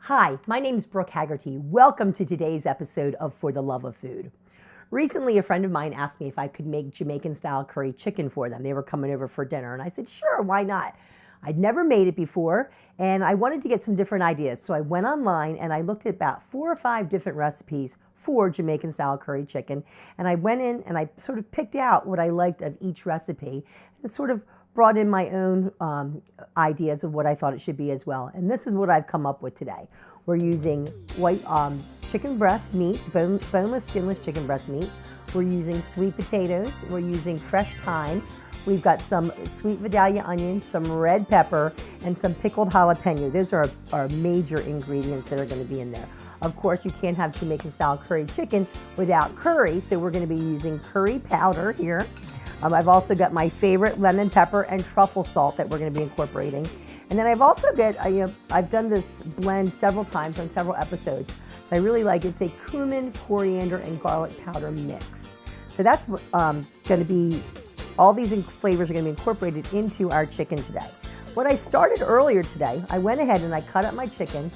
Hi, my name is Brooke Haggerty. Welcome to today's episode of For the Love of Food. Recently, a friend of mine asked me if I could make Jamaican-style curry chicken for them. They were coming over for dinner, and I said, sure, why not? I'd never made it before, and I wanted to get some different ideas. So I went online, and I looked at about 4 or 5 different recipes for Jamaican-style curry chicken, and I went in and I sort of picked out what I liked of each recipe, and sort of brought in my own ideas of what I thought it should be as well. And this is what I've come up with today. We're using white chicken breast meat, boneless, skinless chicken breast meat. We're using sweet potatoes. We're using fresh thyme. We've got some sweet Vidalia onion, some red pepper, and some pickled jalapeno. Those are our major ingredients that are going to be in there. Of course, you can't have Jamaican-style curry chicken without curry, so we're going to be using curry powder here. I've also got my favorite lemon pepper and truffle salt that we're going to be incorporating. And then I've also got, I've done this blend several times on several episodes. I really like it. It's a cumin, coriander, and garlic powder mix. So that's going to be, all these flavors are going to be incorporated into our chicken today. What I started earlier today, I went ahead and I cut up my chicken.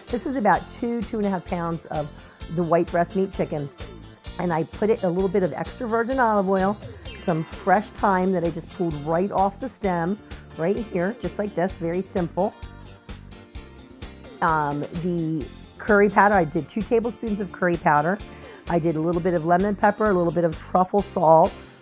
This is about 2.5 pounds of the white breast meat chicken. And I put it in a little bit of extra virgin olive oil, some fresh thyme that I just pulled right off the stem, right here, just like this, very simple. The curry powder, I did 2 tablespoons of curry powder. I did a little bit of lemon pepper, a little bit of truffle salt,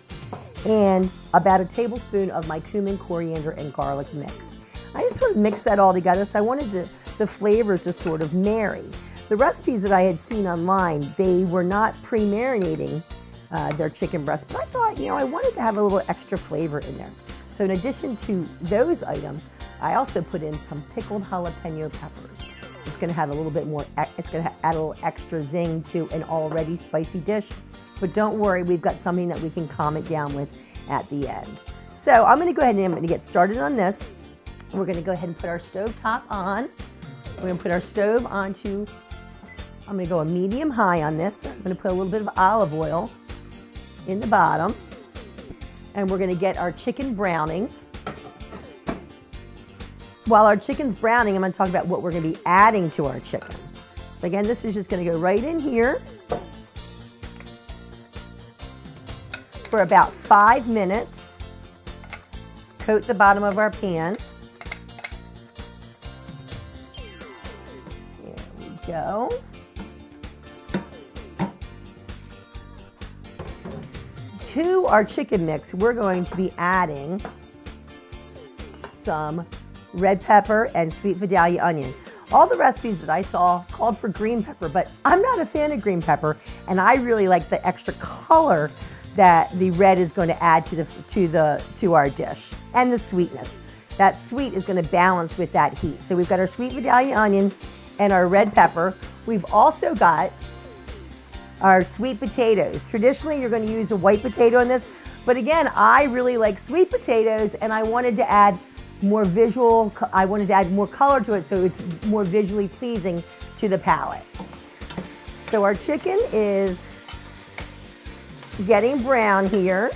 and about a tablespoon of my cumin, coriander, and garlic mix. I just sort of mixed that all together, so I wanted the flavors to sort of marry. The recipes that I had seen online, they were not pre-marinating their chicken breast, but I thought, I wanted to have a little extra flavor in there. So in addition to those items, I also put in some pickled jalapeno peppers. It's going to have a little bit more, it's going to add a little extra zing to an already spicy dish. But don't worry, we've got something that we can calm it down with at the end. So I'm going to go ahead and I'm going to get started on this. We're going to go ahead and put our stove top on. We're going to put our stove onto, I'm going to go a medium high on this. I'm going to put a little bit of olive oil in the bottom. And we're going to get our chicken browning. While our chicken's browning, I'm going to talk about what we're going to be adding to our chicken. So again, this is just going to go right in here for about 5 minutes. Coat the bottom of our pan. There we go. To our chicken mix, we're going to be adding some red pepper and sweet Vidalia onion. All the recipes that I saw called for green pepper, but I'm not a fan of green pepper, and I really like the extra color that the red is going to add to our dish, and the sweetness. That sweet is going to balance with that heat. So we've got our sweet Vidalia onion and our red pepper. We've also got our sweet potatoes. Traditionally, you're going to use a white potato in this, but again, I really like sweet potatoes, and I wanted to add more I wanted to add more color to it so it's more visually pleasing to the palate. So our chicken is getting brown here.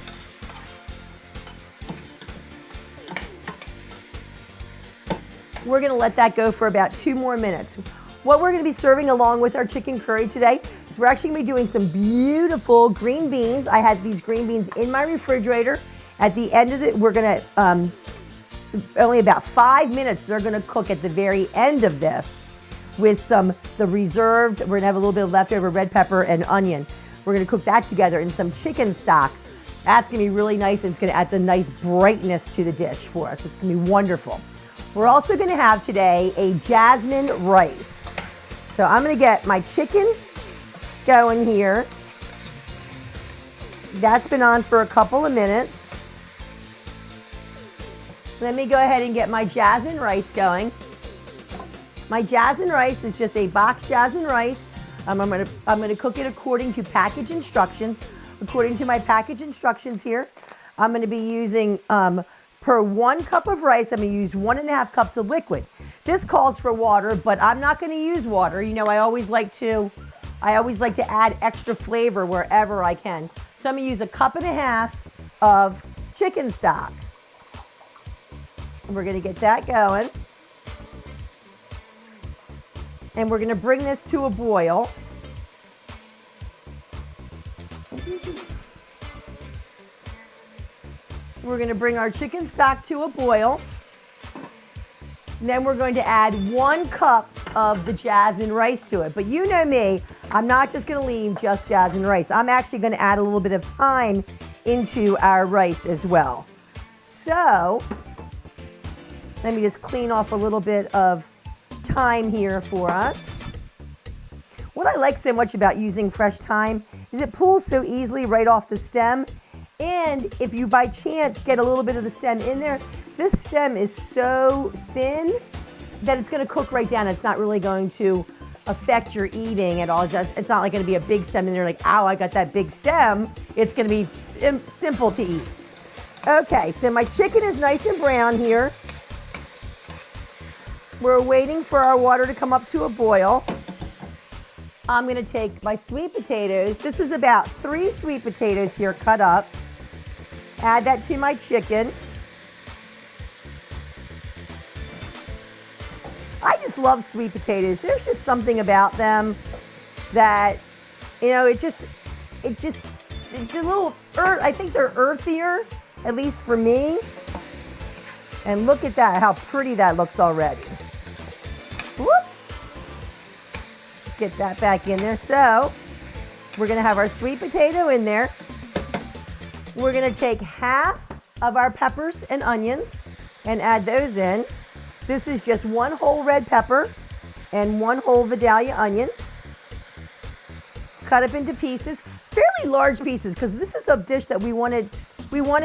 We're going to let that go for about 2 more minutes. What we're going to be serving along with our chicken curry today is we're actually going to be doing some beautiful green beans. I had these green beans in my refrigerator. At the end of it, we're going to, only about 5 minutes, they're going to cook at the very end of this with the reserved, we're going to have a little bit of leftover red pepper and onion. We're going to cook that together in some chicken stock. That's going to be really nice, and it's going to add some nice brightness to the dish for us. It's going to be wonderful. We're also going to have today a jasmine rice. So I'm going to get my chicken going here. That's been on for a couple of minutes. Let me go ahead and get my jasmine rice going. My jasmine rice is just a boxed jasmine rice. I'm going to cook it according to package instructions. According to my package instructions here, I'm going to be using per 1 cup of rice, I'm going to use 1.5 cups of liquid. This calls for water, but I'm not going to use water. I always like to add extra flavor wherever I can. So I'm going to use 1.5 cups of chicken stock. And we're going to get that going. And we're going to bring this to a boil. We're going to bring our chicken stock to a boil. And then we're going to add 1 cup of the jasmine rice to it. But you know me, I'm not just going to leave just jasmine rice. I'm actually going to add a little bit of thyme into our rice as well. So, let me just clean off a little bit of thyme here for us. What I like so much about using fresh thyme is it pulls so easily right off the stem. And if you by chance get a little bit of the stem in there, this stem is so thin that it's going to cook right down. It's not really going to affect your eating at all. It's not like going to be a big stem and you're like, ow, I got that big stem. It's going to be simple to eat. Okay, so my chicken is nice and brown here. We're waiting for our water to come up to a boil. I'm going to take my sweet potatoes. This is about 3 sweet potatoes here cut up. Add that to my chicken. I just love sweet potatoes. There's just something about them that, you know, it's a little, I think they're earthier, at least for me. And look at that, how pretty that looks already. Whoops. Get that back in there. So, we're gonna have our sweet potato in there. We're gonna take half of our peppers and onions and add those in. This is just 1 whole red pepper and 1 whole Vidalia onion. Cut up into pieces, fairly large pieces, because this is a dish that we wanted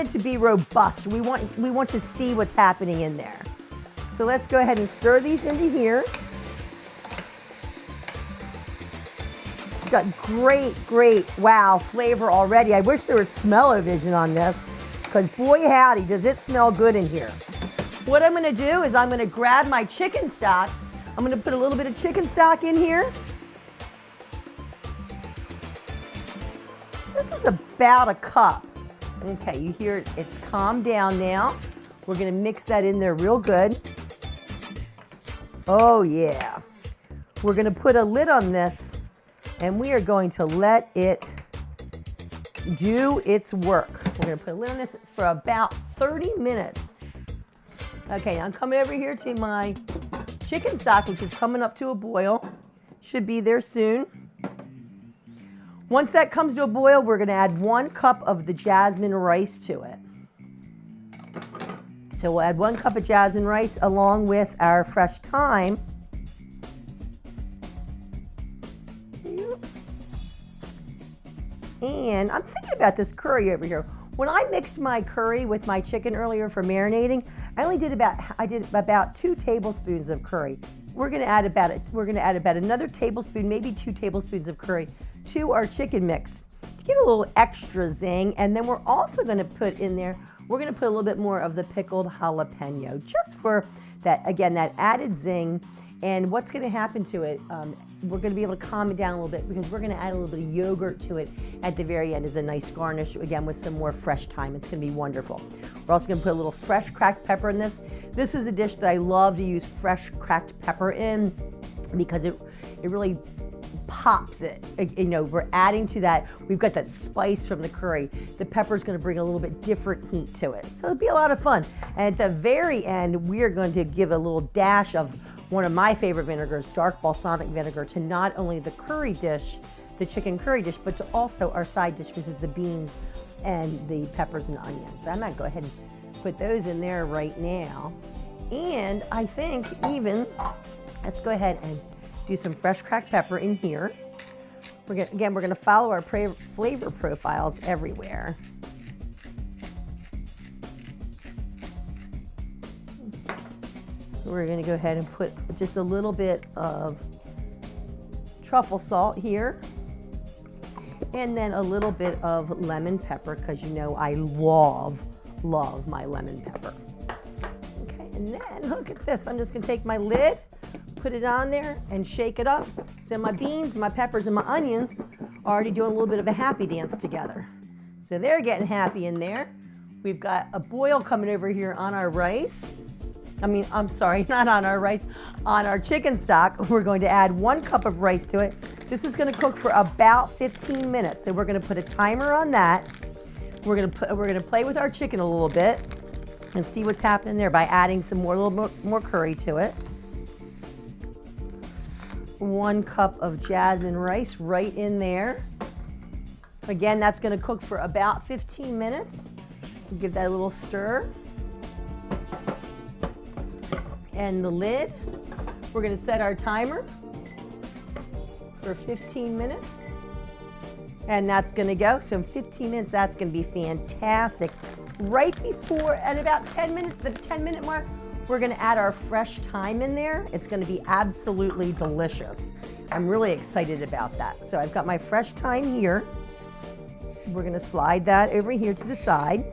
to be robust. We want to see what's happening in there. So let's go ahead and stir these into here. It's got great, wow, flavor already. I wish there was smell-o-vision on this, because boy howdy, does it smell good in here. What I'm gonna do is I'm gonna grab my chicken stock. I'm gonna put a little bit of chicken stock in here. This is about a cup. Okay, you hear it's calmed down now. We're gonna mix that in there real good. Oh yeah. We're gonna put a lid on this and we are going to let it do its work. We're gonna put a lid on this for about 30 minutes. Okay, now I'm coming over here to my chicken stock, which is coming up to a boil. Should be there soon. Once that comes to a boil, we're gonna add 1 cup of the jasmine rice to it. So we'll add 1 cup of jasmine rice along with our fresh thyme. And I'm thinking about this curry over here. When I mixed my curry with my chicken earlier for marinating, I did about 2 tablespoons of curry. We're gonna add about another tablespoon, maybe 2 tablespoons of curry to our chicken mix to give it a little extra zing. And then we're also gonna put in there, we're gonna put a little bit more of the pickled jalapeno, just for that, again, that added zing. And what's gonna happen to it, we're gonna be able to calm it down a little bit because we're gonna add a little bit of yogurt to it at the very end as a nice garnish, again, with some more fresh thyme. It's gonna be wonderful. We're also gonna put a little fresh cracked pepper in this. This is a dish that I love to use fresh cracked pepper in because it really pops it. You know, we're adding to that. We've got that spice from the curry. The pepper's going to bring a little bit different heat to it. So it'll be a lot of fun. And at the very end, we are going to give a little dash of one of my favorite vinegars, dark balsamic vinegar, to not only the curry dish, the chicken curry dish, but to also our side dish, which is the beans and the peppers and onions. So I'm going to go ahead and put those in there right now. And I think even, let's go ahead and do some fresh cracked pepper in here. We're going to follow our flavor profiles everywhere. We're going to go ahead and put just a little bit of truffle salt here. And then a little bit of lemon pepper, because you know I love my lemon pepper. Okay, and then look at this. I'm just going to take my lid, put it on there, and shake it up. So my beans, my peppers, and my onions are already doing a little bit of a happy dance together. So they're getting happy in there. We've got a boil coming over here on our rice. I'm sorry, not on our rice, on our chicken stock. We're going to add 1 cup of rice to it. This is going to cook for about 15 minutes. So we're going to put a timer on that. We're going to play with our chicken a little bit and see what's happening there by adding some more curry to it. 1 cup of jasmine rice right in there. Again, that's going to cook for about 15 minutes. Give that a little stir. And the lid, we're going to set our timer for 15 minutes. And that's going to go. So in 15 minutes, that's going to be fantastic. Right before, at about 10 minutes, the 10-minute mark, we're going to add our fresh thyme in there. It's going to be absolutely delicious. I'm really excited about that. So I've got my fresh thyme here. We're going to slide that over here to the side.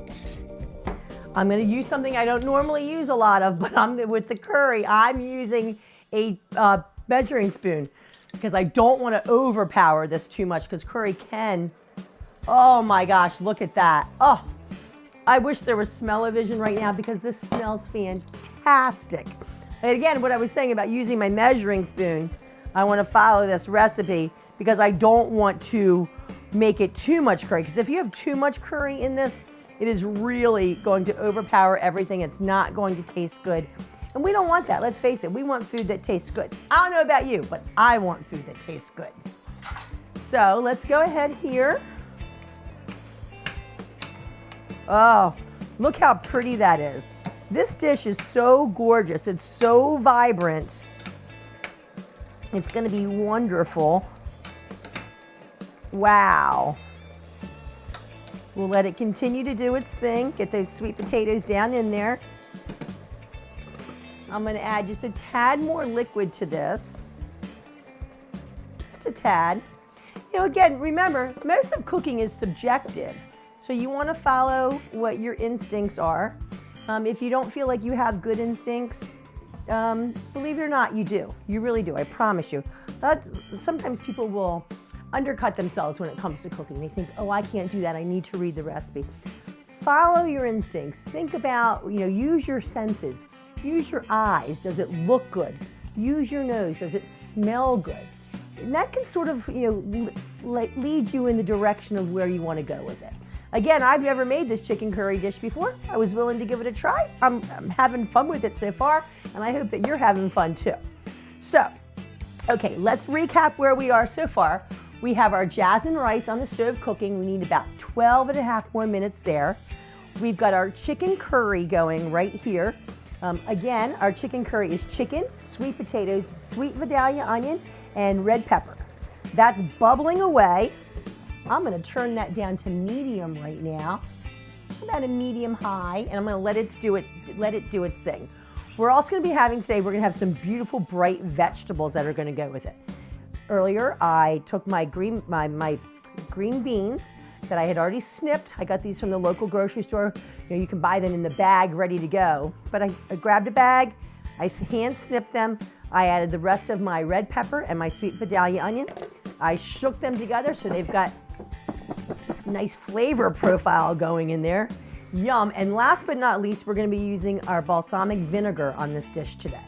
I'm going to use something I don't normally use a lot of, but with the curry, I'm using a measuring spoon because I don't want to overpower this too much because curry can, oh my gosh, look at that. Oh, I wish there was smell-o-vision right now because this smells fantastic. And again, what I was saying about using my measuring spoon, I want to follow this recipe because I don't want to make it too much curry, because if you have too much curry in this, it is really going to overpower everything. It's not going to taste good. And we don't want that. Let's face it. We want food that tastes good. I don't know about you, but I want food that tastes good. So let's go ahead here. Oh, look how pretty that is. This dish is so gorgeous. It's so vibrant. It's going to be wonderful. Wow. We'll let it continue to do its thing. Get those sweet potatoes down in there. I'm going to add just a tad more liquid to this. Just a tad. You know, again, remember, most of cooking is subjective. So you want to follow what your instincts are. If you don't feel like you have good instincts, believe it or not, you do. You really do, I promise you. But sometimes people will undercut themselves when it comes to cooking. They think, oh, I can't do that. I need to read the recipe. Follow your instincts. Think about, use your senses. Use your eyes. Does it look good? Use your nose. Does it smell good? And that can sort of, lead you in the direction of where you want to go with it. Again, I've never made this chicken curry dish before. I was willing to give it a try. I'm having fun with it so far, and I hope that you're having fun too. So, okay, let's recap where we are so far. We have our jasmine rice on the stove cooking. We need about 12 and a half more minutes there. We've got our chicken curry going right here. Again, our chicken curry is chicken, sweet potatoes, sweet Vidalia onion, and red pepper. That's bubbling away. I'm going to turn that down to medium right now, about a medium high, and I'm going to let it do its thing. We're also going to be having today, we're going to have some beautiful bright vegetables that are going to go with it. Earlier, I took my green beans that I had already snipped. I got these from the local grocery store. You can buy them in the bag ready to go. But I grabbed a bag, I hand snipped them. I added the rest of my red pepper and my sweet Vidalia onion. I shook them together so they've got nice flavor profile going in there. Yum. And last but not least, we're going to be using our balsamic vinegar on this dish today.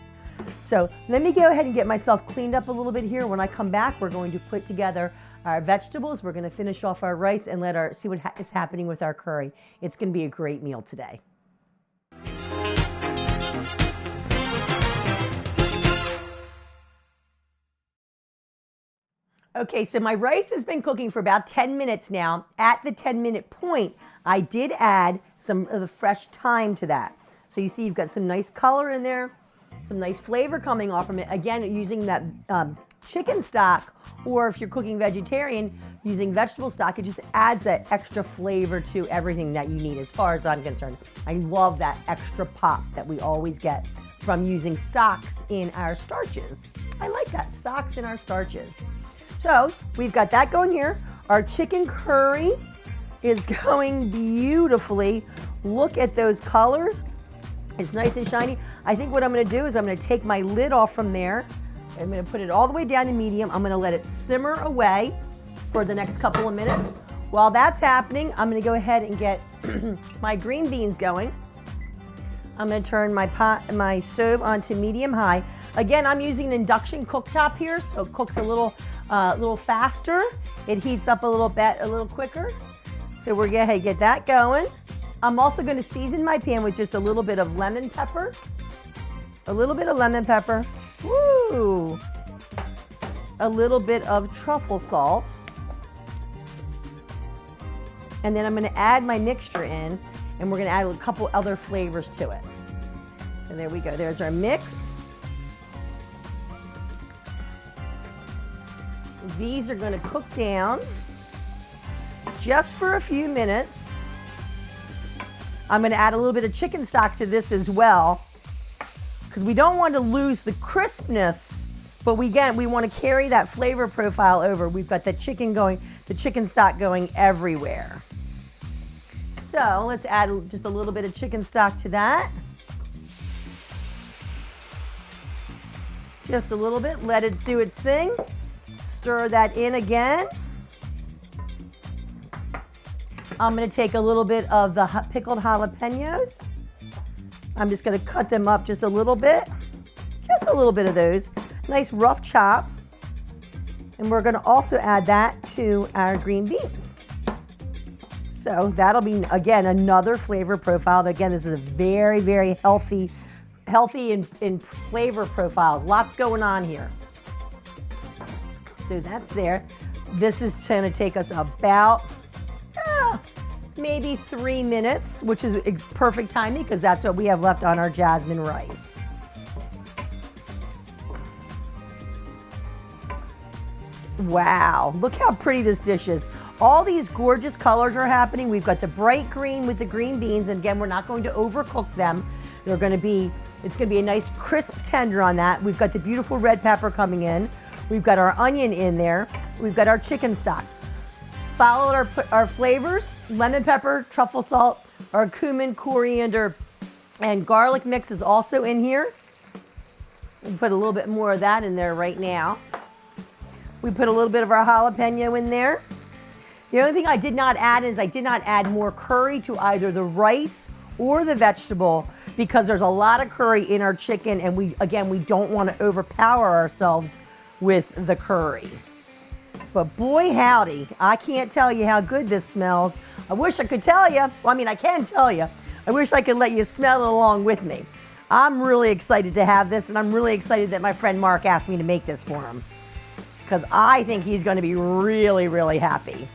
So let me go ahead and get myself cleaned up a little bit here. When I come back, we're going to put together our vegetables. We're going to finish off our rice and see what is happening with our curry. It's going to be a great meal today. Okay, so my rice has been cooking for about 10 minutes now. At the 10-minute point, I did add some of the fresh thyme to that. So you see you've got some nice color in there, some nice flavor coming off from it. Again, using that chicken stock, or if you're cooking vegetarian, using vegetable stock, it just adds that extra flavor to everything that you need as far as I'm concerned. I love that extra pop that we always get from using stocks in our starches. I like that, stocks in our starches. So we've got that going here. Our chicken curry is going beautifully. Look at those colors. It's nice and shiny. I think what I'm going to do is I'm going to take my lid off from there. I'm going to put it all the way down to medium. I'm going to let it simmer away for the next couple of minutes. While that's happening, I'm going to go ahead and get my green beans going. I'm going to turn my stove onto medium high. Again, I'm using an induction cooktop here, so it cooks a little faster. It heats up a little quicker. So we're going to get that going. I'm also going to season my pan with just a little bit of lemon pepper. A little bit of lemon pepper. Woo! A little bit of truffle salt. And then I'm going to add my mixture in, and we're going to add a couple other flavors to it. And there we go. There's our mix. These are going to cook down just for a few minutes. I'm going to add a little bit of chicken stock to this as well, because we don't want to lose the crispness, but we want to carry that flavor profile over. We've got the chicken stock going everywhere. So let's add just a little bit of chicken stock to that. Just a little bit, let it do its thing. Stir that in again. I'm going to take a little bit of the pickled jalapenos. I'm just going to cut them up just a little bit. Just a little bit of those. Nice rough chop. And we're going to also add that to our green beans. So that'll be, again, another flavor profile. Again, this is a very, very healthy in flavor profiles. Lots going on here. So that's there. This is going to take us about maybe 3 minutes, which is perfect timing because that's what we have left on our jasmine rice. Wow, look how pretty this dish is. All these gorgeous colors are happening. We've got the bright green with the green beans, and again, we're not going to overcook them. It's going to be a nice crisp tender on that. We've got the beautiful red pepper coming in. We've got our onion in there. We've got our chicken stock. Followed our flavors, lemon pepper, truffle salt, our cumin, coriander, and garlic mix is also in here. We put a little bit more of that in there right now. We put a little bit of our jalapeno in there. The only thing I did not add is I did not add more curry to either the rice or the vegetable because there's a lot of curry in our chicken, and we don't want to overpower ourselves with the curry. But boy howdy, I can't tell you how good this smells. I wish I could tell you. Well, I mean, I can tell you. I wish I could let you smell it along with me. I'm really excited to have this, and I'm really excited that my friend Mark asked me to make this for him because I think he's going to be really, really happy.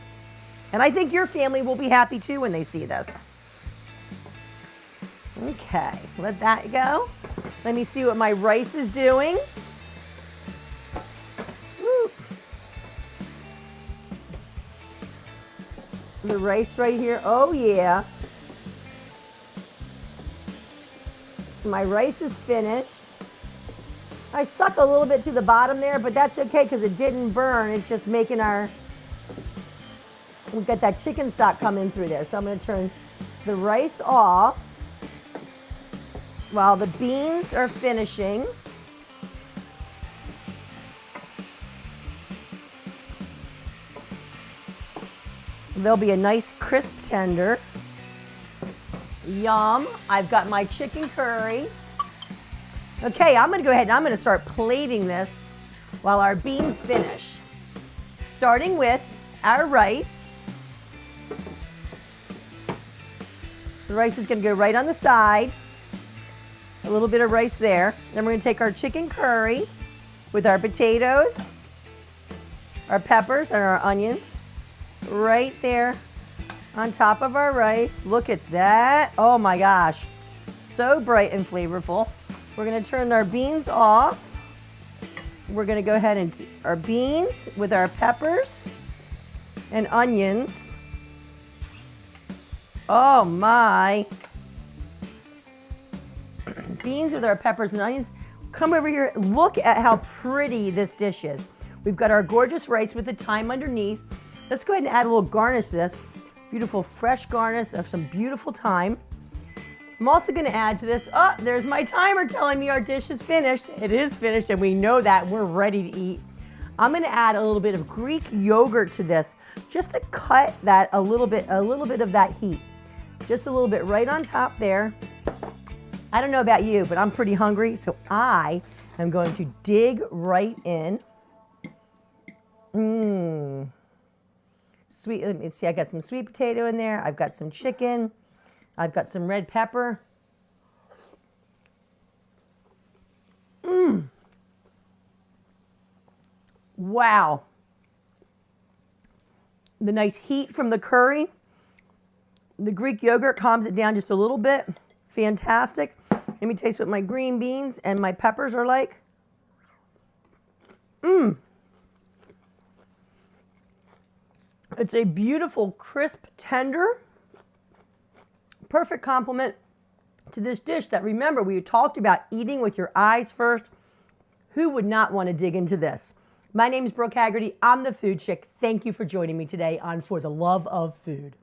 And I think your family will be happy too when they see this. Okay, let that go. Let me see what my rice is doing. Woo. The rice right here, oh yeah. My rice is finished. I stuck a little bit to the bottom there, but that's okay because it didn't burn. It's just making we've got that chicken stock coming through there. So I'm going to turn the rice off while the beans are finishing. There'll be a nice crisp tender. Yum. I've got my chicken curry. Okay, I'm going to go ahead and I'm going to start plating this while our beans finish. Starting with our rice. The rice is going to go right on the side. A little bit of rice there. Then we're going to take our chicken curry with our potatoes, our peppers, and our onions right there on top of our rice. Look at that. Oh my gosh. So bright and flavorful. We're going to turn our beans off. We're going to go ahead and our beans with our peppers and onions. Oh my. Beans with our peppers and onions. Come over here. Look at how pretty this dish is. We've got our gorgeous rice with the thyme underneath. Let's go ahead and add a little garnish to this. Beautiful fresh garnish of some beautiful thyme. I'm also going to add to this, oh, there's my timer telling me our dish is finished. It is finished, and we know that. We're ready to eat. I'm going to add a little bit of Greek yogurt to this just to cut that a little bit of that heat. Just a little bit right on top there. I don't know about you, but I'm pretty hungry, so I am going to dig right in. Sweet, let me see, I got some sweet potato in there. I've got some chicken. I've got some red pepper. Wow. The nice heat from the curry. The Greek yogurt calms it down just a little bit. Fantastic. Let me taste what my green beans and my peppers are like. It's a beautiful, crisp, tender, perfect complement to this dish that, remember, we talked about eating with your eyes first. Who would not want to dig into this? My name is Brooke Haggerty. I'm the Food Chick. Thank you for joining me today on For the Love of Food.